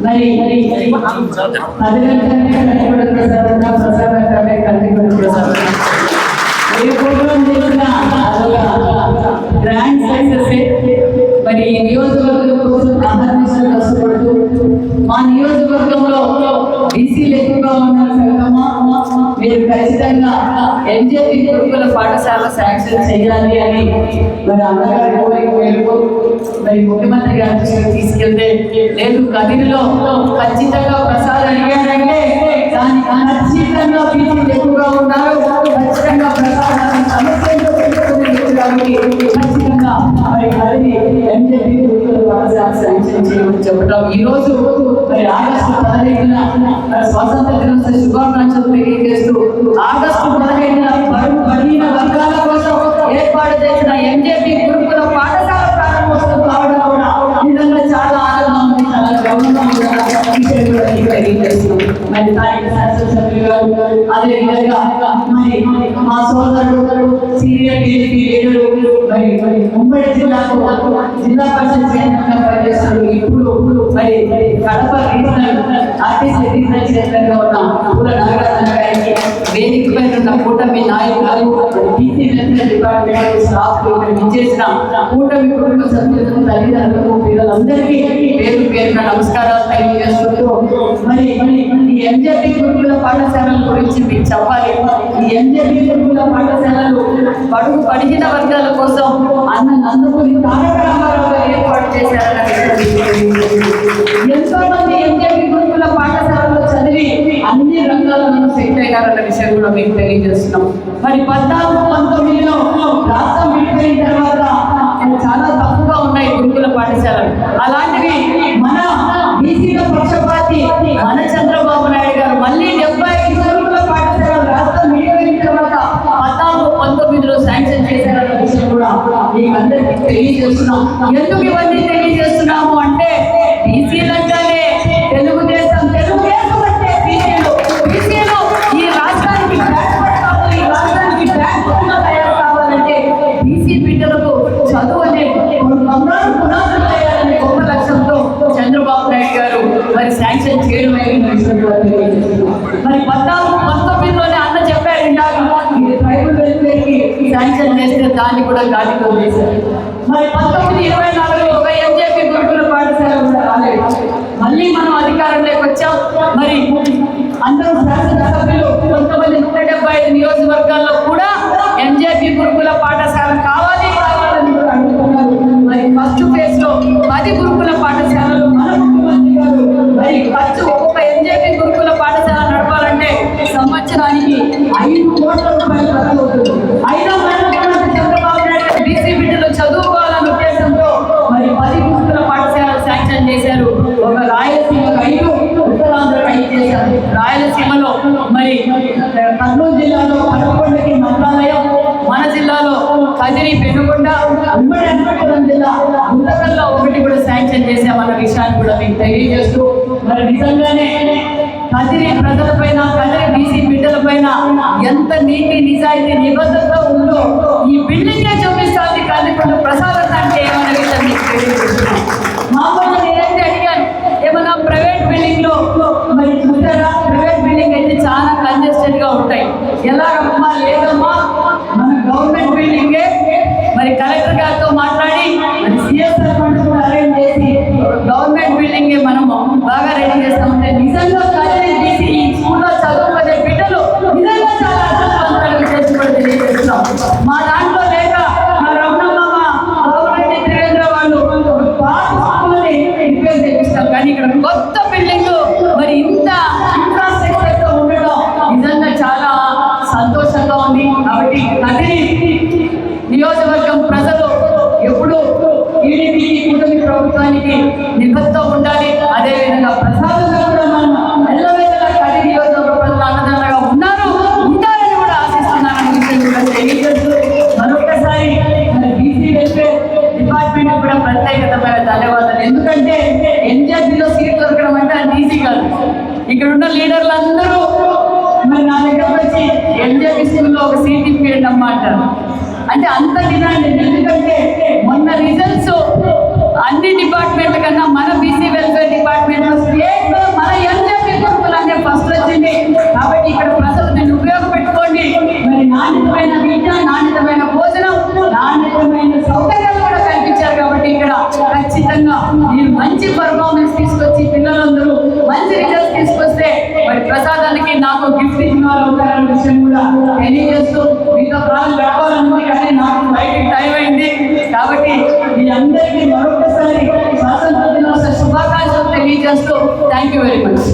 మరి ఏ ప్రోగ్రాం చేసినా grand success. మరి ఈ నియోజకవర్గం కోసం అహర్నిశలు కష్టపడుతూ మా నియోజకవర్గంలో బీసీలు ఎక్కువగా ఉన్న సంగమా మీరు ఖచ్చితంగా ఎంజేపీ గురుకుల పాఠశాల శాంక్షన్ చేయాలి అని మరి అన్నగారి కోరిక మేరకు మరి ముఖ్యమంత్రి గారి దృష్టికి తీసుకెళ్తే లేదు కదిరిలో ఖచ్చితంగా ప్రసాద్ అడిగారంటే దానికి ఖచ్చితంగా బీసీలు ఎక్కువగా ఉన్నారు, ఖచ్చితంగా ప్రసాదాన్ని సమస్యలు ఖచ్చితంగా మరి కదిరి ఎంజేపీ గురుకుల పాఠశాల శాంక్షన్ చేయమని చెప్పడం. ఈ రోజు మరి ఆగస్టు 15న స్వాతంత్ర దినోత్సవ శుభాకాంక్షలు తెలియజేస్తూ ఆగస్టు 15న బలహీన వర్గాల కోసం ఏర్పాటు చేసిన ఎంజేపీ గురుకుల పాఠశాల ప్రారంభోత్సవం కావడం కూడా నిజంగా చాలా ఆనందంగా ఉంది, చాలా గౌరవంగా తెలియజేస్తున్నాం. మరి స్థానిక శాసనసభ్యులు గారు అదేవిధంగా మరి మా సోదరుడు సీనియర్ టీడీపీ లీడరు మరి ఉమ్మడి జిల్లాకు జిల్లా పరిషత్ చైర్మన్గా పనిచేస్తారు. ఇప్పుడు మరి కడప రీజనల్ ఆర్టీసీ రీజనల్ చైర్మన్గా ఉన్న పూల నాగరాజన్ గారికి వేదిక పైన ఉన్న కూటమి నాయకులు బీసీ వెల్ఫేర్ డిపార్ట్మెంట్ స్టాఫ్ ఇచ్చేసిన కూటమి కుటుంబ సభ్యులకు తల్లిదండ్రులకు పిల్లలందరికీ పేరు పేరున నమస్కారాలు తెలియజేస్తుంటూ మరి ఈ ఎంజేపీ గురుకుల పాఠశాలల గురించి మీకు చెప్పాలి. ఈ ఎంజేపీ గురుకుల పాఠశాలలు బడుగు బడిగిన వర్గాల కోసం అన్న నందమూరి తారక రామారావు గారు ఏర్పాటు చేశారన్న ఎంతో మంది ఎంజేపీ గురుకుల పాఠశాలలో చదివి అన్ని రంగాలను సెటిల్ అయ్యారన్న విషయం కూడా మీకు తెలియజేస్తున్నాం. మరి 14-19లో రాష్ట్రం విడిపోయిన తర్వాత చాలా తక్కువగా ఉన్నాయి గురుకుల పాఠశాలలు. అలాంటివి మన బీసీల పక్షపాతి మన చంద్రబాబు నాయుడు గారు మళ్ళీ 75 గురుకుల పాఠశాలలు రాష్ట్రం విడిపోయిన తర్వాత 14-19లో శాంక్షన్ చేశారన్న విషయం కూడా మీకు అందరికీ తెలియజేస్తున్నాం. ఎందుకు ఇవన్నీ తెలియజేస్తున్నాము అంటే బీసీలంగానే తెలుగుదేశం అంటే బీసీలు ఈ రాష్ట్రానికి ఈ రాష్ట్రానికి తయారు కావాలంటే బీసీ బిడ్డలకు చదువు అనే పునాదులు తయారనే గొప్ప లక్ష్యంతో చంద్రబాబు నాయుడు గారు మరి శాంక్షన్ చేయడం మరి 14-19లోనే అన్న చెప్పారు ఇందాక ఇది ట్రైబల్ వెల్ఫేర్కి శాంక్షన్ చేస్తే దాన్ని కూడా గాలిలో వేశారు. మరి 19-24లో ఒక ఎంజేపీ గురుకుల పాఠశాల రాలేదు. మళ్ళీ మనం అధికారంలోకి వచ్చాం. మరి అందరూ శాసనసభ్యులు కొంతమంది 175 నియోజకవర్గాల్లో కూడా ఎంజేపీ గురుకుల పాఠశాల కావాలని కూడా అనుకున్నారు. మరి ఫస్ట్ ఫేజ్ లో 10 గురుకుల పాఠశాలలు మన ముఖ్యమంత్రి గారు మరి ఖర్చు ఒక్కొక్క ఎంజేపీ గురుకుల పాఠశాల నడపాలంటే సంవత్సరానికి 5 కోట్ల రూపాయలు ఖర్చు అవుతుంది. అయినా చంద్రబాబు నాయుడు బీసీ బిడ్డలు చదువుకోవాలన్న ఉద్దేశంతో మరి 10 గురుకుల పాఠశాలలు శాంక్షన్ చేశారు. ఒక రాయలసీమకు 5, ఉత్తరాంధ్రకు 5 చేశారు. రాయలసీమలో మరి కర్నూలు జిల్లాలో పదకొండకి మంత్రాలయం, మన జిల్లాలో కదిరి పెనుగొండ, ఉమ్మడి అనంతపురం జిల్లా గుంతకల్లో 1 కూడా శాంక్షన్ చేశామన్న విషయాన్ని కూడా మీకు తెలియజేస్తూ మరి నిజంగానే కదిరి ప్రజలపైన కదిరి బీసీ బిడ్డలపైన ఎంత నీతి నిజాయితీ నిబద్ధత ఉందో ఈ బిల్డింగే చూపిస్తుంది. కందికొండ ప్రసాదం అంటే ఏమన్న విషయం మీకు తెలియజేస్తున్నాం. మామూలుగా నేనైతే అడిగాను ఏమన్నా ప్రైవేట్ బిల్డింగ్ లో మరి చూసారా, ప్రైవేట్ బిల్డింగ్ అయితే చాలా కంజెస్టెడ్ గా ఉంటాయి. ఎలాగమ్మా లేదమ్మా మన గవర్నమెంట్ బిల్డింగే మరి కలెక్టర్ గారితో మాట్లాడి మరి సిఎస్ఆర్ ఫండ్స్ కూడా అరేంజ్ చేసి గవర్నమెంట్ బిల్డింగే మనము బాగా రెడీ చేస్తామంటే నిజంగా కదిరి బీసీ ఈ స్కూల్లో చదువుకునే బిడ్డలు నిజంగా చాలా అదృష్టవంతులుగా చేసుకుని తెలియజేస్తున్నాం. మా దాంట్లో లేక మా రమణమ్మ గవర్నమెంట్ త్రివేంద్ర వాళ్ళు రిపేర్ చేపిస్తాం. కానీ ఇక్కడ కొత్త బిల్డింగ్ మరి ఇంత ఇన్ఫ్రాస్ట్రక్చర్తో ఉండడం నిజంగా చాలా సంతోషంగా ఉంది. కాబట్టి కదిరి నియోజకవర్గం ప్రజలు ఎప్పుడు టీడీపీ కూటమి ప్రభుత్వానికి నిబద్ధత ఉండాలి. అదేవిధంగా ప్రసాదంగా కూడా మనం ఎల్లవేళలా కదిరి నియోజకవర్గ ప్రజలు అన్నదండగా ఉంటారని కూడా ఆశిస్తున్నారని విషయం కూడా తెలియజేస్తూ మరొకసారి మన బీసీ వెల్ఫేర్ డిపార్ట్మెంట్ కూడా ప్రత్యేకతమైన ధన్యవాదాలు. ఎందుకంటే ఎంజేపీలో సీట్ దొరకడం అంటే అది ఈజీ కాదు. ఇక్కడ ఉన్న లీడర్లందరూ మరి నా దగ్గర వచ్చి ఎంజేపీ స్కూల్లో ఒక సీట్ ఇప్పియండి అమ్మ అంటారు. అంటే అంత డిమాండ్. ఎందుకంటే మొన్న రిజల్ట్స్ అన్ని డిపార్ట్మెంట్ల కన్నా మన బీసీ వెల్ఫేర్ డిపార్ట్మెంట్లో విషయం కూడా తెలియజేస్తూ మీతో కాలం గడపాలనుకుని కానీ నాకు బయటికి టైం అయింది కాబట్టి మీ అందరికీ మరొకసారి స్వాతంత్ర దినోత్సవ శుభాకాంక్షలు తెలియజేస్తూ థ్యాంక్ యూ వెరీ మచ్.